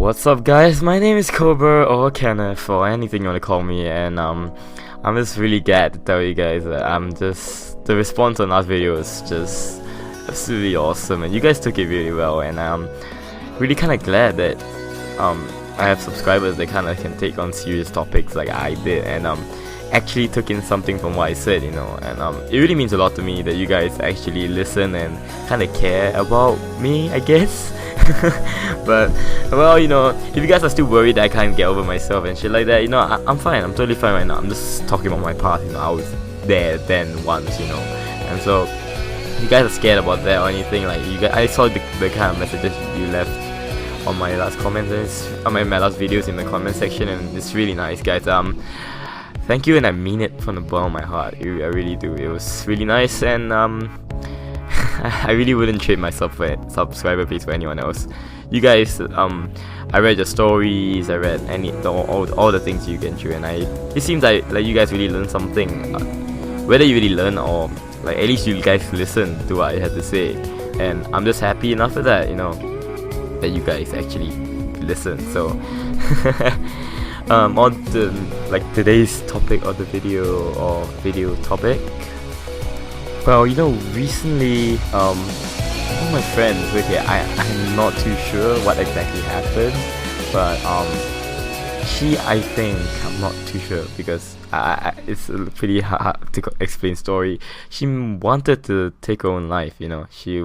What's up, guys? My name is Cobra or Kenneth or anything you want to call me, and I'm just really glad to tell you guys that the response on last video is just absolutely awesome, and you guys took it really well, and I'm really kind of glad that I have subscribers that kind of can take on serious topics like I did, and actually took in something from what I said, and it really means a lot to me that you guys actually listen and kind of care about me, I guess. But well, if you guys are still worried that I can't get over myself and shit like that, I'm fine. I'm totally fine right now. I'm just talking about my past. I was there then once, and so if you guys are scared about that or anything, like I saw the kind of messages you left on my last comments, on my last videos in the comment section, and it's really nice, guys. Thank you, and I mean it from the bottom of my heart. I really do. It was really nice, and I really wouldn't trade myself for a subscriber base for anyone else. You guys, I read your stories, I read all the things you get through, and it seems like you guys really learned something. Whether you really learn or at least you guys listen to what I had to say, and I'm just happy enough for that, that you guys actually listen. So on to today's topic of the video topic. Well, recently, one of my friends, I'm not too sure what exactly happened, but I think, I'm not too sure because it's a pretty hard to explain story. She wanted to take her own life, she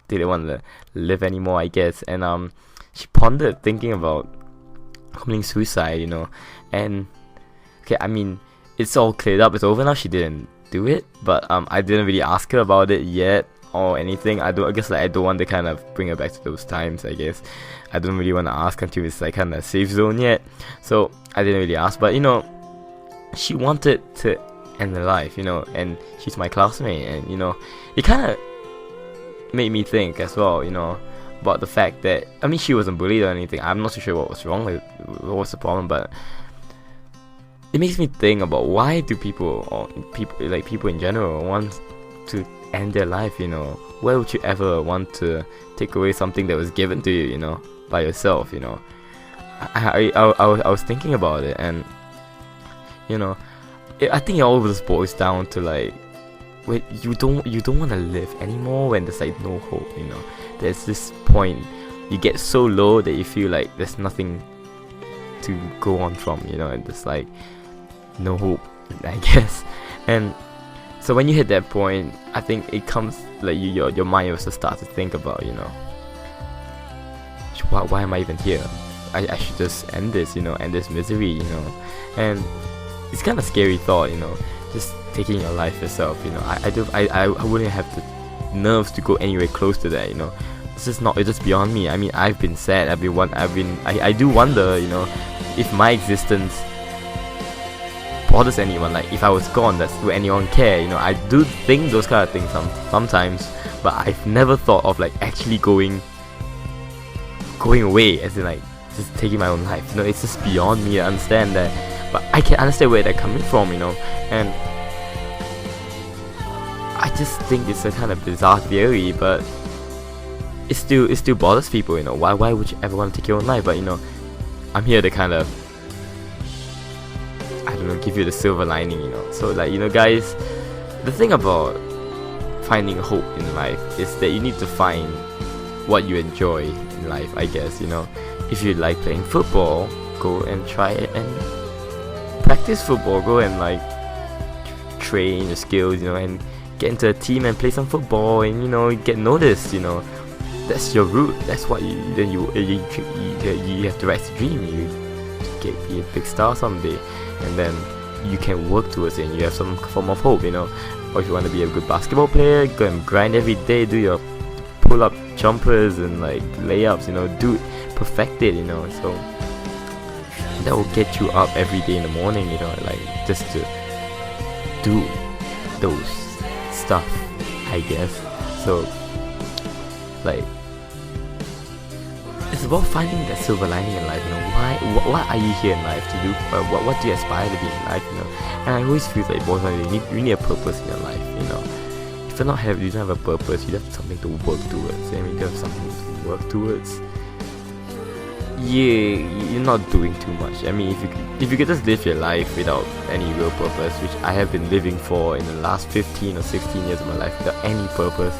didn't want to live anymore, I guess, and she pondered thinking about committing suicide, and okay, I mean, it's all cleared up, it's over now. She didn't do it, but I didn't really ask her about it yet or anything. I guess I don't want to kind of bring her back to those times. I guess I don't really want to ask until it's kind of safe zone yet, so I didn't really ask. But she wanted to end her life, and she's my classmate, and it kind of made me think as well, about the fact that, I mean, she wasn't bullied or anything. I'm not so sure what was wrong with what was the problem, but it makes me think about why do people in general want to end their life. Why would you ever want to take away something that was given to you, by yourself? I was thinking about it, and I think it all just boils down to when you don't want to live anymore, when there's no hope. There's this point you get so low that you feel like there's nothing to go on from, and there's no hope, I guess. And so when you hit that point, I think it comes your mind also starts to think about, why am I even here? I should just end this, end this misery, and it's kind of scary thought, just taking your life yourself. I wouldn't have the nerves to go anywhere close to that. It's just beyond me. I mean, I've been sad. I do wonder, if my existence bothers anyone. If I was gone, will anyone care? I do think those kind of things sometimes, but I've never thought of actually going away, as in just taking my own life. It's just beyond me. I understand that, but I can understand where they're coming from, and I just think it's a kind of bizarre theory, but it still bothers people. Why would you ever want to take your own life? But I'm here to kind of, I don't know, give you the silver lining. So guys, the thing about finding hope in life is that you need to find what you enjoy in life, I guess. If you like playing football, go and try it and practice football. Go and train your skills, and get into a team and play some football, and get noticed. That's your route. That's what you have the right to dream. You be a big star someday, and then you can work towards it, and you have some form of hope. Or if you want to be a good basketball player, go and grind every day, do your pull-up jumpers and layups. Perfect it. So that will get you up every day in the morning. Just to do those stuff, I guess. So it's about finding that silver lining in life. What are you here in life to do? What do you aspire to be in life? And I always feel you need a purpose in your life. If you don't have a purpose, you have something to work towards. And when you have something to work towards, you're not doing too much. I mean, if you could just live your life without any real purpose, which I have been living for in the last 15 or 16 years of my life without any purpose,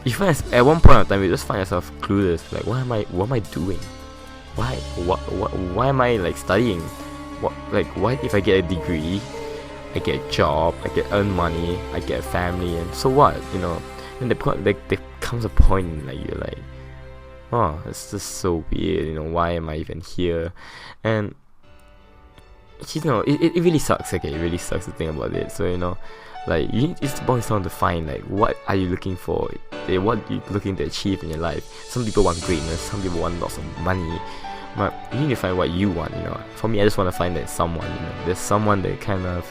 you find at one point of time you just find yourself clueless. Like, what am I doing? Why am I like studying? What if I get a degree, I get a job, I get earn money, I get a family, and so what? You know, and there comes a point like you're like, oh, it's just so weird. You know, why am I even here? And you know, it really sucks. Okay, it really sucks to think about it. So you know, like it's boils down to find like what are you looking for, what you looking to achieve in your life. Some people want greatness, some people want lots of money, but you need to find what you want. You know, for me, I just want to find that someone. You know, there's someone that kind of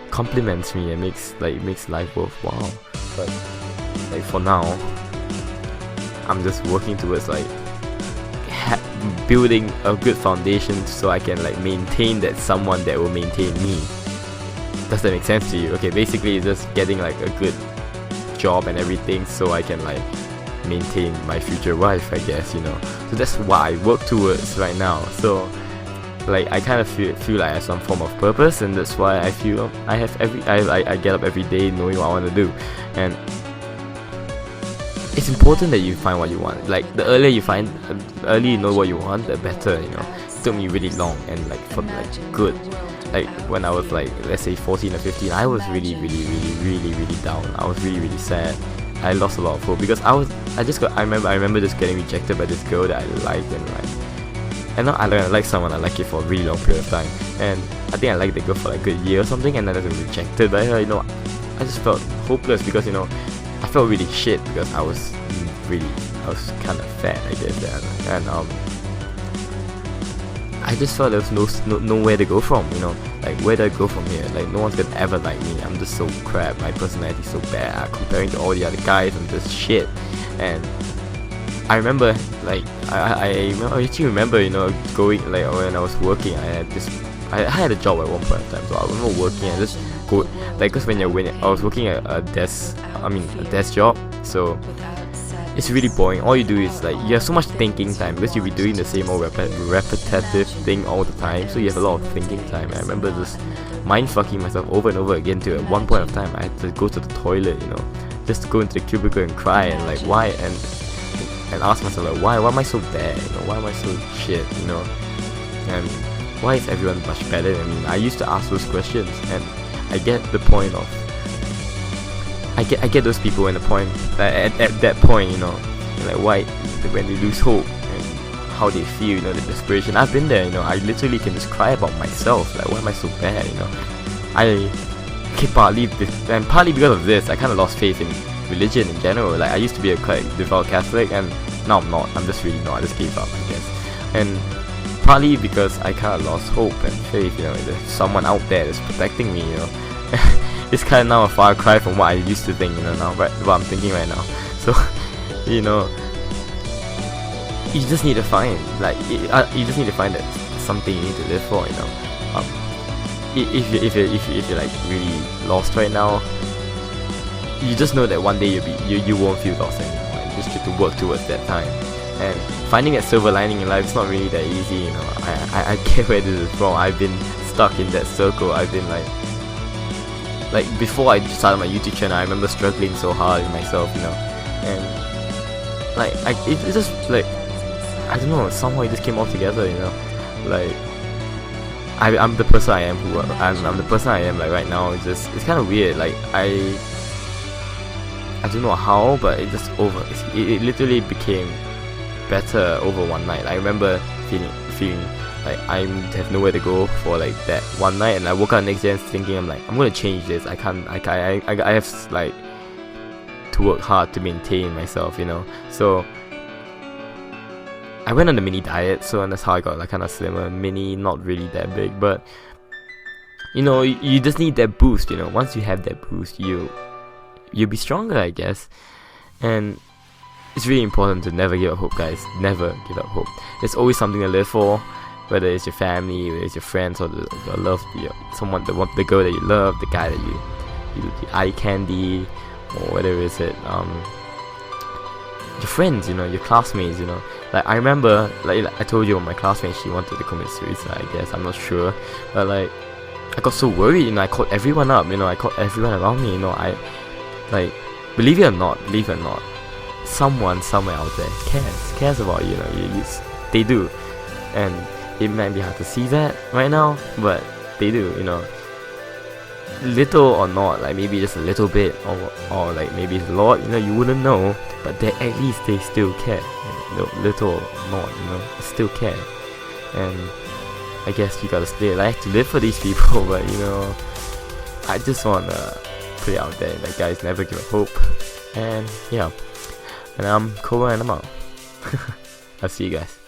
compliments me and makes life worthwhile. But like for now, I'm just working towards like building a good foundation so I can like maintain that someone that will maintain me. Does that make sense to you? Okay, basically it's just getting like a good job and everything so I can like maintain my future wife, I guess, you know. So that's what I work towards right now. So like I kind of feel like I have some form of purpose, and that's why I feel I get up every day knowing what I want to do. And it's important that you find what you want. Like the earlier you know what you want, the better, you know. It took me really long, and like for like good. Like when I was like, let's say 14 or 15, I was really down. I was really sad. I lost a lot of hope because I remember just getting rejected by this girl that I liked, and not I like someone, I like it for a really long period of time, and I think I liked the girl for like a good year or something, and then I was rejected by her. You know, I just felt hopeless because, you know, I felt really shit because I was kind of fat, I guess, and I just felt there was nowhere to go from, you know. Like, where do I go from here? Like, no one's gonna ever like me. I'm just so crap. My personality is so bad. Comparing to all the other guys, I'm just shit. And I remember, like, I actually remember, you know, going, like, when I was working, I had a job at one point in time. So I remember working and just go, like, because when I was working at a desk job, so it's really boring. All you do is like you have so much thinking time because you'll be doing the same old repetitive thing all the time, so you have a lot of thinking time. I remember just mind fucking myself over and over again to at one point of time I had to go to the toilet, you know, just to go into the cubicle and cry and like why and ask myself like why am I so bad, you know, why am I so shit, you know, and why is everyone much better than me? I used to ask those questions, and I get the point of I get those people in the point at that point, you know, like why when they lose hope and how they feel, you know, the desperation. I've been there, you know. I literally can just cry about myself, like why am I so bad, you know. Partly because of this, I kind of lost faith in religion in general. Like I used to be a quite devout Catholic, and now I'm not. I'm just really not. I just gave up, I guess. And partly because I kind of lost hope and faith, you know, there's someone out there that's protecting me, you know. It's kind of now a far cry from what I used to think, you know, now, right, what I'm thinking right now. So, you know, you just need to find, like, you just need to find that something you need to live for, you know. If you're like really lost right now, you just know that one day you won't feel lost anymore. You just get to work towards that time. And finding that silver lining in life is not really that easy, you know. I get where this is from. I've been stuck in that circle. I've been like before I started my YouTube channel, I remember struggling so hard with myself, you know, and like it's just like I don't know, somehow it just came all together, you know. Like I'm the person I am I'm the person I am like right now. It's kind of weird. Like I don't know how, but it just it literally became better over one night. I remember feeling like I have nowhere to go for like that one night, and I woke up next day and thinking I'm gonna change this. I have like to work hard to maintain myself, you know. So I went on the mini diet, so and that's how I got like kind of slimmer. Mini, not really that big, but you know, you just need that boost, you know. Once you have that boost, you'll be stronger, I guess. And it's really important to never give up hope, guys. Never give up hope. There's always something to live for. Whether it's your family, whether it's your friends, or the the girl that you love, the guy that you eye candy, or whatever is it, your friends, you know, your classmates, you know, Like I remember, like I told you, my classmate, she wanted to commit suicide. I guess I'm not sure, but like I got so worried, I called everyone up. I called everyone around me. I like believe it or not, someone somewhere out there cares about you. They do, and it might be hard to see that right now, but they do. Little or not, like maybe just a little bit, or like maybe it's a lot. You wouldn't know, but at least they still care. Little or not, they still care, and I guess you gotta stay alive to live for these people. But I just wanna put it out there that guys never give up hope. And yeah, and I'm Cobra and I'm out. I'll see you guys.